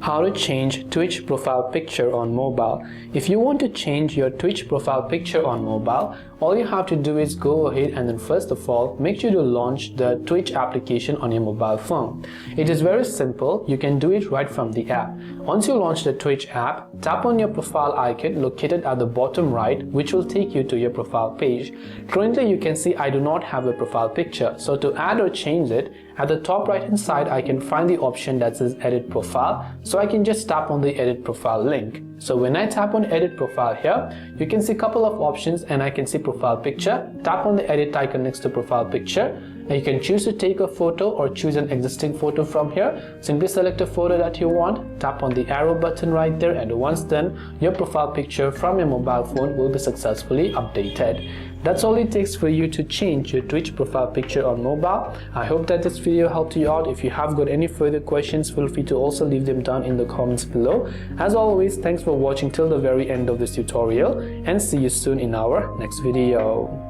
How to change Twitch profile picture on mobile. If you want to change your Twitch profile picture on mobile, all you have to do is go ahead and then first of all make sure to launch the Twitch application on your mobile phone. It is very simple. You can do it right from the app. Once you launch the Twitch app, tap on your profile icon located at the bottom right, which will take you to your profile page. Currently you can see I do not have a profile picture, so to add or change it, at the top right hand side I can find the option that says edit profile, so I can just tap on the edit profile link. So when I tap on edit profile here, you can see a couple of options and I can see profile picture. Tap on the edit icon next to profile picture and you can choose to take a photo or choose an existing photo from here. Simply select a photo that you want, tap on the arrow button right there, and once done, your profile picture from your mobile phone will be successfully updated. That's all it takes for you to change your Twitch profile picture on mobile. I hope that this video helped you out. If you have got any further questions, feel free to also leave them down in the comments below. As always, thanks for watching till the very end of this tutorial and see you soon in our next video.